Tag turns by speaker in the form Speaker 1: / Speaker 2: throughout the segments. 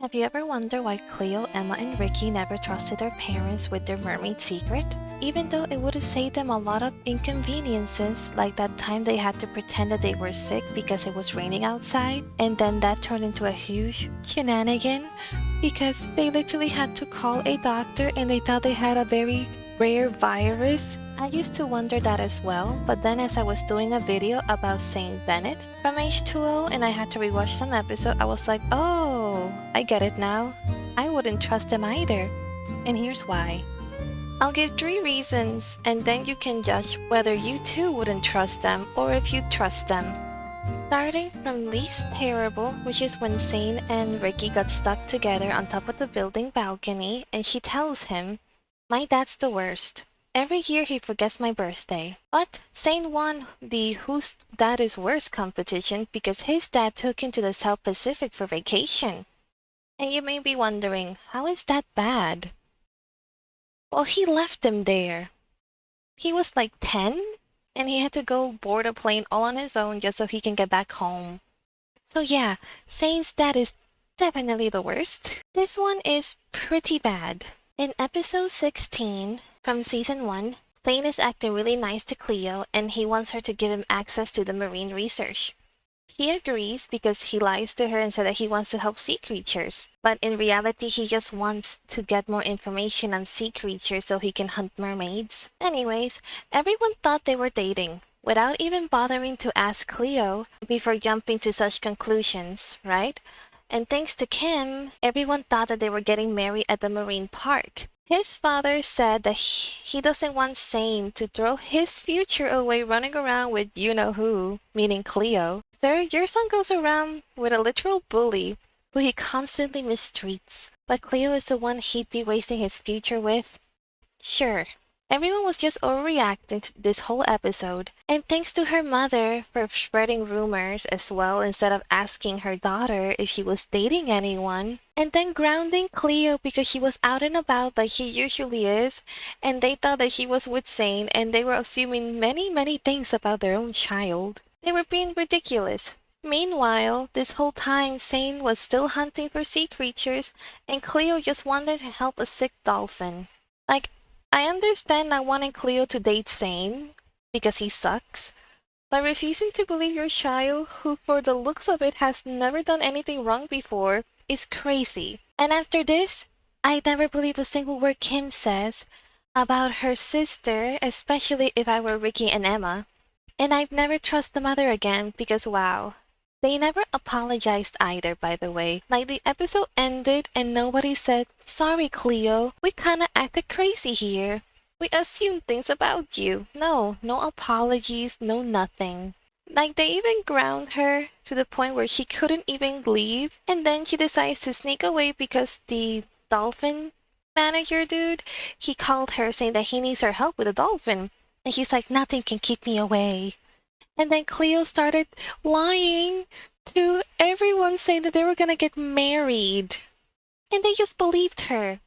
Speaker 1: Have you ever wondered why Cleo, Emma, and Ricky never trusted their parents with their mermaid secret? Even though it would have saved them a lot of inconveniences, like that time they had to pretend that they were sick because it was raining outside, and then that turned into a huge shenanigan because they literally had to call a doctor and they thought they had a very rare virus. I used to wonder that as well, but then as I was doing a video about Saint Bennett from H2O and I had to rewatch some episode, I was like, oh, I get it now. I wouldn't trust them either. And here's why. I'll give 3 reasons, and then you can judge whether you too wouldn't trust them or if you trust them. Starting from least terrible, which is when Zane and Ricky got stuck together on top of the building balcony, and she tells him, "My dad's the worst. Every year he forgets my birthday." But Zane won the Whose Dad is Worse competition because his dad took him to the South Pacific for vacation. And you may be wondering, how is that bad? Well, he left him there. He was like 10, and he had to go board a plane all on his own just so he can get back home. So yeah, Zane's dad is definitely the worst. This one is pretty bad. In episode 16 from season 1, Zane is acting really nice to Cleo and he wants her to give him access to the marine research. He agrees because he lies to her and said that he wants to help sea creatures. But in reality, he just wants to get more information on sea creatures so he can hunt mermaids. Anyways, everyone thought they were dating, without even bothering to ask Cleo before jumping to such conclusions, right? And thanks to Kim, everyone thought that they were getting married at the marine park. His father said that he doesn't want Zane to throw his future away running around with you-know-who, meaning Cleo. Sir, your son goes around with a literal bully who he constantly mistreats. But Cleo is the one he'd be wasting his future with? Sure. Everyone was just overreacting to this whole episode, and thanks to her mother for spreading rumors as well instead of asking her daughter if she was dating anyone, and then grounding Cleo because she was out and about like she usually is, and they thought that she was with Zane and they were assuming many things about their own child. They were being ridiculous. Meanwhile, this whole time Zane was still hunting for sea creatures and Cleo just wanted to help a sick dolphin. Like, I understand not wanting Cleo to date Zane because he sucks, but refusing to believe your child, who for the looks of it has never done anything wrong before, is crazy. And after this, I never believe a single word Kim says about her sister, especially if I were Ricky and Emma. And I'd never trust the mother again because wow. They never apologized either, by the way. Like, the episode ended and nobody said, "Sorry, Cleo, we kinda acted crazy here. We assumed things about you." No apologies, no nothing. Like, they even ground her to the point where she couldn't even leave, and then she decides to sneak away because the dolphin manager dude, he called her saying that he needs her help with a dolphin. And she's like, "Nothing can keep me away." And then Cleo started lying to everyone saying that they were gonna get married. And they just believed her.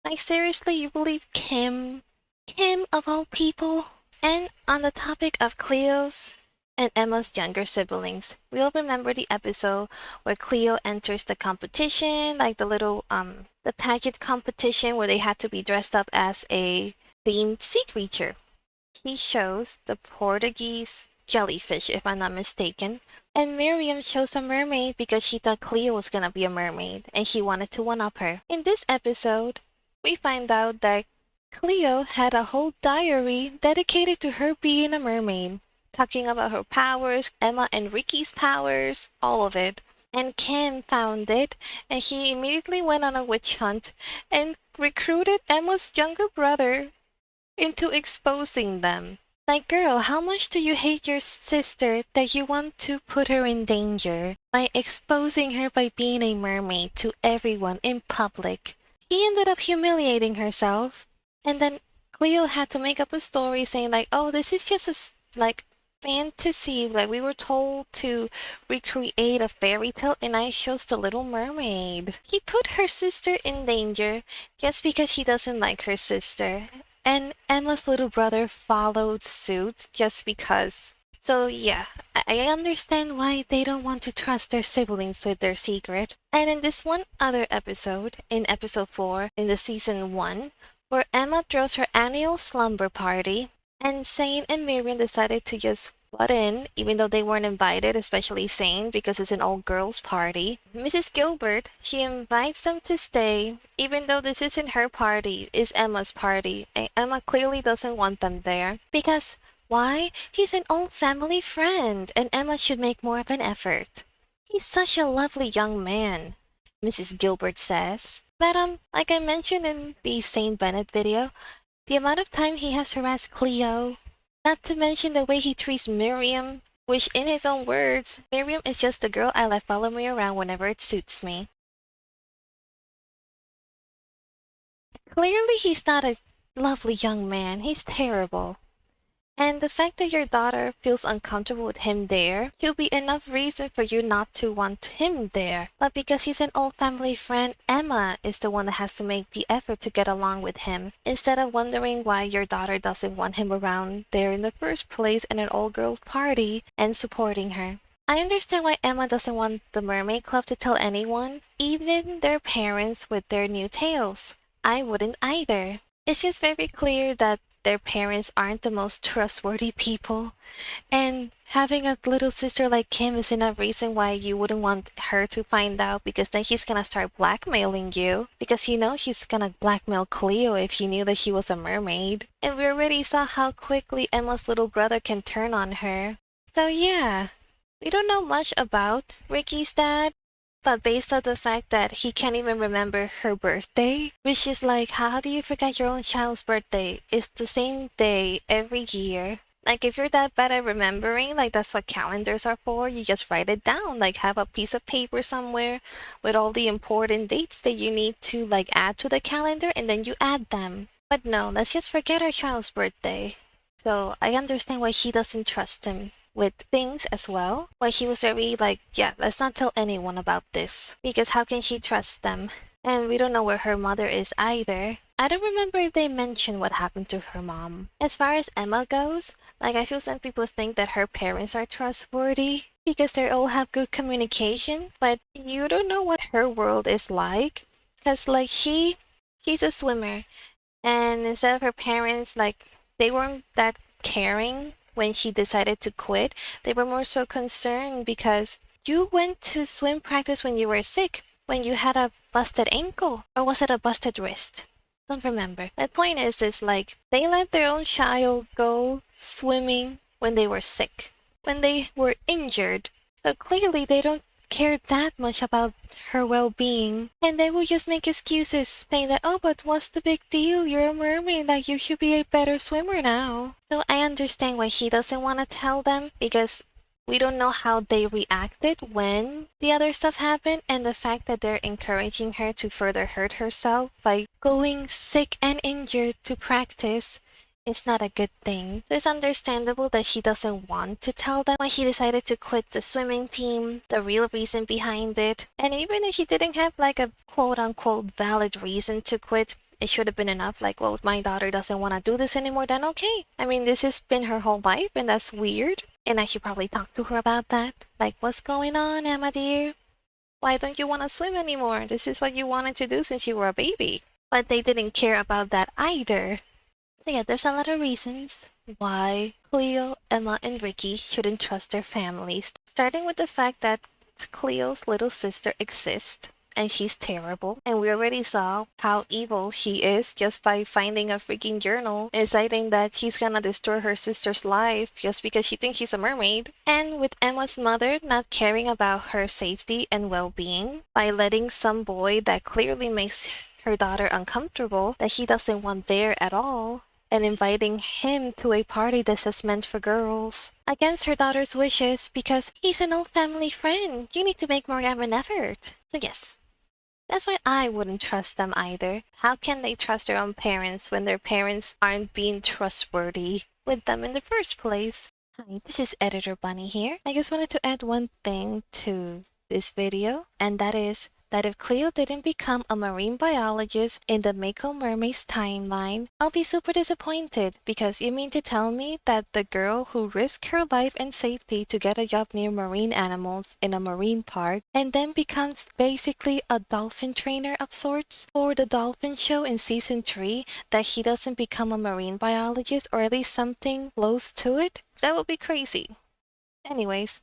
Speaker 1: Like, seriously, you believe Kim? Kim, of all people? And on the topic of Cleo's and Emma's younger siblings, we all remember the episode where Cleo enters the competition, like the pageant competition where they had to be dressed up as a themed sea creature. He shows the Portuguese jellyfish, if I'm not mistaken. And Miriam chose a mermaid because she thought Cleo was gonna be a mermaid and she wanted to one-up her. In this episode, we find out that Cleo had a whole diary dedicated to her being a mermaid, talking about her powers, Emma and Ricky's powers, all of it. And Kim found it, and she immediately went on a witch hunt and recruited Emma's younger brother into exposing them. Like, girl, how much do you hate your sister that you want to put her in danger by exposing her by being a mermaid to everyone in public? She ended up humiliating herself, and then Cleo had to make up a story saying like, "Oh, this is just like fantasy, like we were told to recreate a fairy tale and I chose The Little Mermaid." He put her sister in danger just because she doesn't like her sister. And Emma's little brother followed suit just because So yeah, I understand why they don't want to trust their siblings with their secret. And in this one other episode, in episode 4 in the season 1, where Emma throws her annual slumber party, and Zane and Miriam decided to just butt in, even though they weren't invited, especially Zane, because it's an all girls party. Mrs. Gilbert, she invites them to stay, even though this isn't her party, it's Emma's party, and Emma clearly doesn't want them there. Because why? He's an old family friend, and Emma should make more of an effort. He's such a lovely young man, Mrs. Gilbert says. But like I mentioned in the Saint Bennett video, the amount of time he has harassed Cleo, not to mention the way he treats Miriam, which in his own words, Miriam is just the girl I let follow me around whenever it suits me. Clearly he's not a lovely young man, he's terrible. And the fact that your daughter feels uncomfortable with him there should be enough reason for you not to want him there. But because he's an old family friend, Emma is the one that has to make the effort to get along with him, instead of wondering why your daughter doesn't want him around there in the first place in an all girls party and supporting her. I understand why Emma doesn't want the Mermaid Club to tell anyone, even their parents with their new tales. I wouldn't either. It's just very clear that their parents aren't the most trustworthy people. And having a little sister like Kim is enough reason why you wouldn't want her to find out, because then she's gonna start blackmailing you. Because you know she's gonna blackmail Cleo if she knew that she was a mermaid. And we already saw how quickly Emma's little brother can turn on her. So yeah, we don't know much about Ricky's dad, but based on the fact that he can't even remember her birthday, which is like, how do you forget your own child's birthday? It's the same day every year. Like, if you're that bad at remembering, like, that's what calendars are for. You just write it down, like, have a piece of paper somewhere with all the important dates that you need to, like, add to the calendar, and then you add them. But no, let's just forget our child's birthday. So I understand why he doesn't trust him with things as well. Why he was very like, yeah, let's not tell anyone about this. Because how can she trust them? And we don't know where her mother is either. I don't remember if they mentioned what happened to her mom. As far as Emma goes, like I feel some people think that her parents are trustworthy because they all have good communication, but you don't know what her world is like. Cause like she's a swimmer, and instead of her parents, like, they weren't that caring when she decided to quit. They were more so concerned because you went to swim practice when you were sick, when you had a busted ankle, or was it a busted wrist? Don't remember. My point is like, they let their own child go swimming when they were sick, when they were injured. So clearly they don't care that much about her well-being, and they will just make excuses saying that, oh, but what's the big deal, you're a mermaid, like you should be a better swimmer now. So I understand why she doesn't want to tell them, because we don't know how they reacted when the other stuff happened, and the fact that they're encouraging her to further hurt herself by going sick and injured to practice is not a good thing. So it's understandable that she doesn't want to tell them why she decided to quit the swimming team, the real reason behind it. And even if she didn't have like a quote unquote valid reason to quit, it should have been enough. Like, well, my daughter doesn't want to do this anymore, then okay. I mean, this has been her whole life, and that's weird. And I should probably talk to her about that. Like, what's going on, Emma dear? Why don't you want to swim anymore? This is what you wanted to do since you were a baby. But they didn't care about that either. So yeah, there's a lot of reasons why Cleo, Emma, and Ricky shouldn't trust their families. Starting with the fact that Cleo's little sister exists, and she's terrible. And we already saw how evil she is just by finding a freaking journal and deciding that she's gonna destroy her sister's life just because she thinks she's a mermaid. And with Emma's mother not caring about her safety and well-being by letting some boy that clearly makes her daughter uncomfortable, that she doesn't want there at all, and inviting him to a party that's just meant for girls against her daughter's wishes because he's an old family friend. You need to make more of an effort. So yes, that's why I wouldn't trust them either. How can they trust their own parents when their parents aren't being trustworthy with them in the first place? Hi, this is Editor Bunny here. I just wanted to add one thing to this video, and that is, that if Cleo didn't become a marine biologist in the Mako Mermaid's timeline, I'll be super disappointed because you mean to tell me that the girl who risked her life and safety to get a job near marine animals in a marine park and then becomes basically a dolphin trainer of sorts for the dolphin show in season 3, that he doesn't become a marine biologist or at least something close to it? That would be crazy. Anyways,